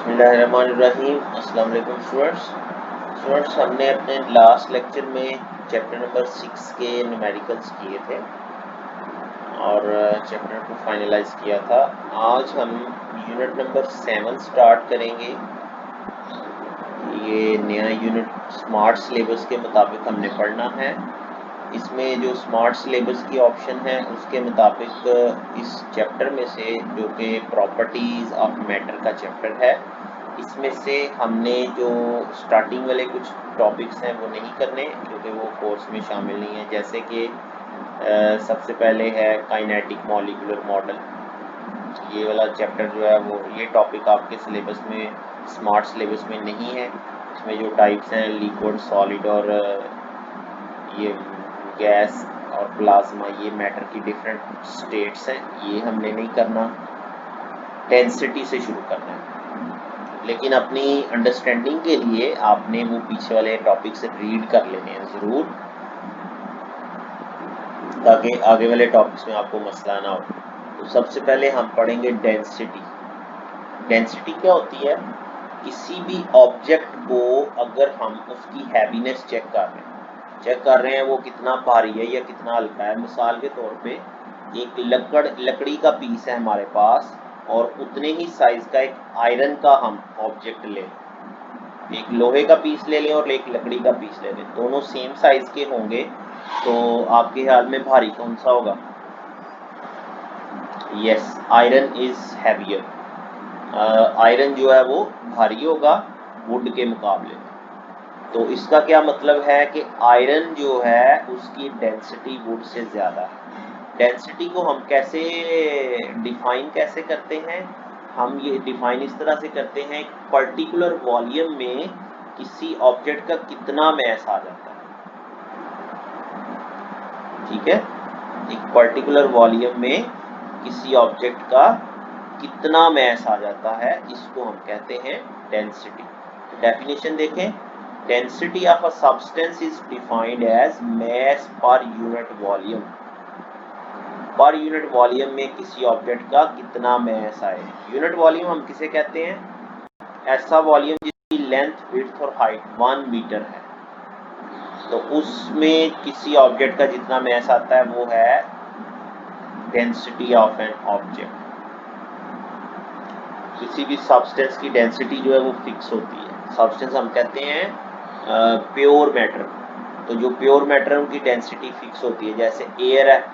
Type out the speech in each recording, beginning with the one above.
बिस्मिल्लाहिर्रहमानिर्रहीम। अस्सलाम वालेकुम स्टूडेंट्स, हमने अपने लास्ट लेक्चर में चैप्टर नंबर 6 के न्यूमेरिकल्स किए थे और चैप्टर को फाइनलाइज किया था। आज हम यूनिट नंबर 7 स्टार्ट करेंगे। ये नया यूनिट स्मार्ट सिलेबस के मुताबिक हमने पढ़ना है। इसमें जो स्मार्ट सिलेबस की ऑप्शन है उसके मुताबिक इस चैप्टर में से, जो कि प्रॉपर्टीज़ ऑफ मैटर का चैप्टर है, इसमें से हमने जो स्टार्टिंग वाले कुछ टॉपिक्स हैं वो नहीं करने, क्योंकि वो कोर्स में शामिल नहीं है। जैसे कि सबसे पहले है काइनेटिक मॉलिक्यूलर मॉडल। ये वाला चैप्टर जो है वो ये टॉपिक आपके सिलेबस में, स्मार्ट सिलेबस में नहीं है। इसमें जो टाइप्स हैं लिक्विड, सॉलिड और ये गैस और प्लाज्मा, ये मैटर की डिफरेंट स्टेट्स हैं, ये हमने नहीं करना। डेंसिटी से शुरू करना है, लेकिन अपनी अंडरस्टैंडिंग के लिए आपने वो पीछे वाले टॉपिक से रीड कर लेने हैं ज़रूर, ताकि आगे वाले टॉपिक्स में आपको मसला ना हो। तो सबसे पहले हम पढ़ेंगे डेंसिटी। डेंसिटी क्या होती है? किसी भी ऑब्जेक्ट को अगर हम उसकी हैवीनेस चेक कर रहे हैं वो कितना भारी है या कितना हल्का है। मिसाल के तौर पे एक लकड़ी का पीस है हमारे पास और उतने ही साइज का एक आयरन का हम ऑब्जेक्ट ले लें, एक लोहे का पीस ले लें और एक लकड़ी का पीस ले लें, दोनों सेम साइज के होंगे, तो आपके ख्याल में भारी कौन सा होगा? Yes, iron is heavier. Iron जो है वो भारी होगा वुड के मुकाबले में। तो इसका क्या मतलब है कि आयरन जो है उसकी डेंसिटी वुड से ज़्यादा है। डेंसिटी को हम कैसे डिफाइन करते हैं? हम ये डिफाइन इस तरह से करते हैं, एक पर्टिकुलर वॉल्यूम में किसी ऑब्जेक्ट का कितना मैस आ जाता है। ठीक है, एक पर्टिकुलर वॉल्यूम में किसी ऑब्जेक्ट का कितना मैस आ जाता है, इसको हम कहते हैं डेंसिटी। डेफिनेशन देखें, density of a substance is defined as mass per unit volume. Per unit volume में किसी ऑब्जेक्ट का कितना मैस आए। यूनिट वॉल्यूम हम किसे कहते हैं? ऐसा वॉल्यूम जिसकी लेंथ, विड्थ और हाइट 1 मीटर है, तो उसमें किसी ऑब्जेक्ट का जितना मैस आता है वो है डेंसिटी ऑफ एन ऑब्जेक्ट। किसी भी सब्सटेंस की डेंसिटी जो है वो फिक्स होती है। सब्सटेंस हम कहते हैं प्योर मैटर, तो जो प्योर मैटर है उनकी डेंसिटी फिक्स होती है। जैसे एयर है,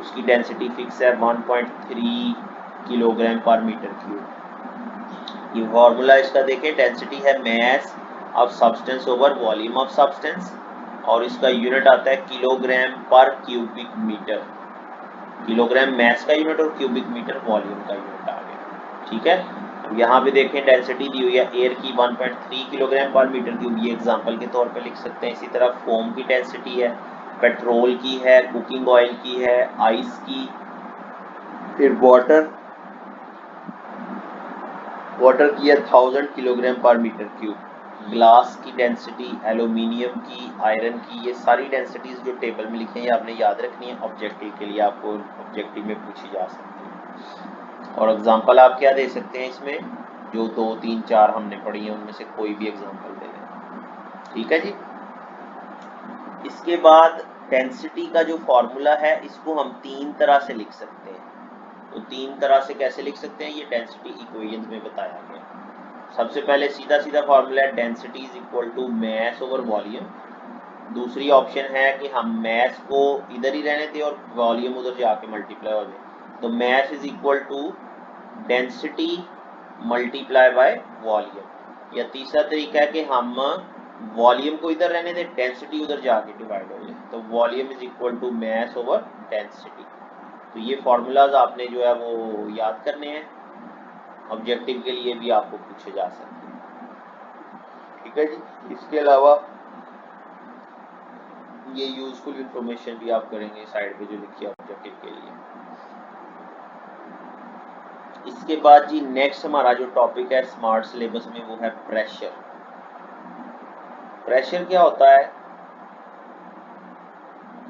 उसकी डेंसिटी फिक्स है 1.3 किलोग्राम पर मीटर क्यूब। ये फॉर्मूला इसका देखें, डेंसिटी है mass of substance over volume of substance, और इसका यूनिट आता है किलोग्राम पर क्यूबिक मीटर। किलोग्राम मैस का यूनिट और क्यूबिक मीटर वॉल्यूम का यूनिट आ गया। ठीक है, अब यहाँ पे देखें डेंसिटी दी हुई है एयर की 1.3 किलोग्राम पर मीटर क्यूब, ये एग्जांपल के तौर पे लिख सकते हैं। इसी तरह फोम की डेंसिटी है, पेट्रोल की है, कुकिंग ऑयल की है, आइस की, फिर वाटर की है 1000 किलोग्राम पर मीटर क्यूब। ग्लास की डेंसिटी, एल्यूमिनियम की, आयरन की, ये सारी डेंसिटीज जो टेबल में लिखी हैं ये आपने याद रखनी है ऑब्जेक्टिव के लिए, आपको ऑब्जेक्टिव में पूछी जा सकती है। और एग्जांपल आप क्या दे सकते हैं इसमें? जो 2, 3, 4 हमने पढ़ी है उनमें से कोई भी एग्जांपल दे दें। ठीक है जी। इसके बाद डेंसिटी का जो फॉर्मूला है इसको हम 3 तरह से लिख सकते हैं। तो 3 तरह से कैसे लिख सकते हैं, ये डेंसिटी इक्वेशन में बताया गया। सबसे पहले सीधा फॉर्मूला है, density is equal to mass over volume. दूसरी ऑप्शन है कि हम मैस को इधर ही रहने दें और वॉल्यूम उधर जाके मल्टीप्लाई हो जाए, तो mass is equal to density multiply by volume. या तीसरा तरीका है कि हम वॉल्यूम को इधर रहने दें, डेंसिटी उधर जाके डिवाइड हो जाए, तो volume is equal to mass over density. तो ये फॉर्मूलाज आपने जो है वो याद करने हैं, ऑब्जेक्टिव के लिए भी आपको पूछे जा सकते हैं। ठीक है जी। इसके अलावा ये यूजफुल इंफॉर्मेशन भी आप करेंगे साइड पे जो लिखी है ऑब्जेक्टिव के लिए। इसके बाद जी नेक्स्ट हमारा जो टॉपिक है स्मार्ट सिलेबस में वो है प्रेशर। प्रेशर क्या होता है?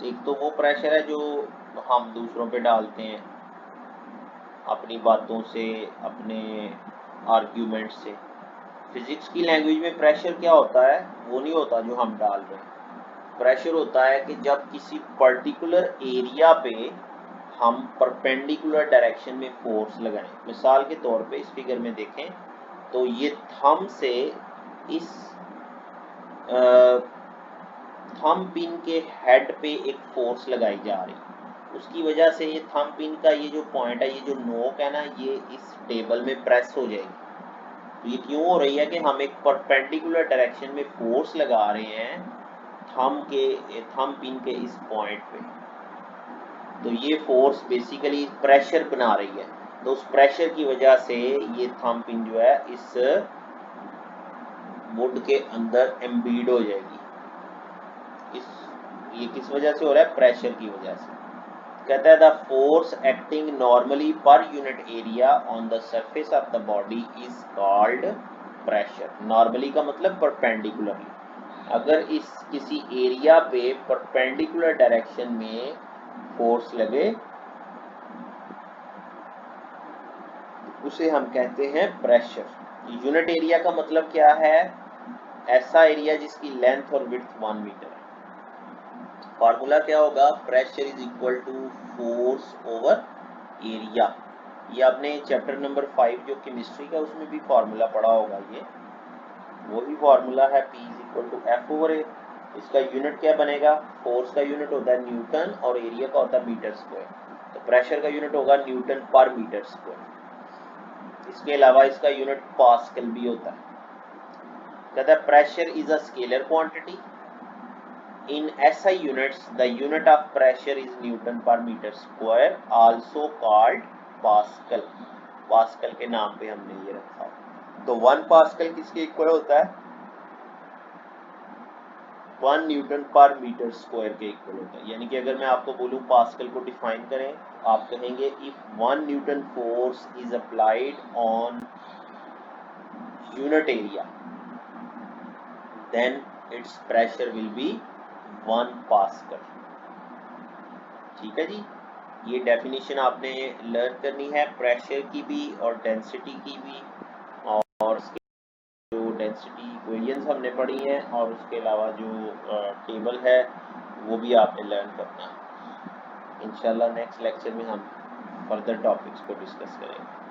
एक तो वो प्रेशर है जो हम दूसरों पे डालते हैं अपनी बातों से, अपने आर्ग्यूमेंट से, फिजिक्स की लैंग्वेज में प्रेशर क्या होता है, वो नहीं होता जो हम डाल रहे हैं। प्रेशर होता है कि जब किसी पर्टिकुलर एरिया पे हम परपेंडिकुलर डायरेक्शन में फोर्स लगाएं। मिसाल के तौर पे इस फिगर में देखें तो ये थंब से इस थंब पिन के हेड पे एक फोर्स लगाई जा रही है, उसकी वजह से ये थंब पिन का ये जो पॉइंट है, ये जो नोक है ना, ये इस टेबल में प्रेस हो जाएगी। तो ये क्यों हो रही है कि हम एक परपेंडिकुलर डायरेक्शन में फोर्स लगा रहे हैं थंब पिन के इस पॉइंट पे। तो ये फोर्स बेसिकली प्रेशर बना रही है। तो उस प्रेशर की वजह से ये थंब पिन जो है इस वुड के अंदर एम्बीड हो जाएगी। ये किस वजह से हो रहा है, प्रेशर की वजह से। कहता है the force acting normally per unit area on the surface of the body is called pressure. Normally का मतलब परपेंडिकुलरली। अगर इस किसी एरिया पे परपेंडिकुलर डायरेक्शन में फोर्स लगे उसे हम कहते हैं प्रेशर। यूनिट एरिया का मतलब क्या है, ऐसा एरिया जिसकी लेंथ और विड्थ 1 मीटर है। फार्मूला क्या होगा, pressure is equal to force over area. ये आपने चैप्टर नंबर 5 जो केमिस्ट्री का उसमें भी फार्मूला पढ़ा होगा। ये वही फार्मूला है, P is equal to F over A. इसका यूनिट क्या बनेगा, फोर्स का यूनिट होता है न्यूटन और एरिया का होता है मीटर स्क्वायर। तो प्रेशर का यूनिट होगा न्यूटन पर मीटर स्क्वायर। इसके अलावा इसका यूनिट पास्कल भी होता है। कहता है pressure is a scalar quantity in SI units the unit of pressure is newton per metre square also called pascal. Pascal के नाम पे हमने ये रखा। तो 1 पास्कल किसके इक्वल होता है, 1 न्यूटन पर मीटर स्क्वायर के इक्वल होता है। यानी कि अगर मैं आपको बोलूं पास्कल को डिफाइन करें, आप कहेंगे if 1 Newton force is applied on unit area then its pressure will be 1 pascal. ठीक है जी, ये डेफिनेशन आपने लर्न करनी है प्रेशर की भी और डेंसिटी की भी, और जो डेंसिटी इक्वेशंस हमने पढ़ी हैं और उसके अलावा जो टेबल है वो भी आपने लर्न करना है। इंशाल्लाह नेक्स्ट लेक्चर में हम फर्दर टॉपिक्स को डिस्कस करेंगे।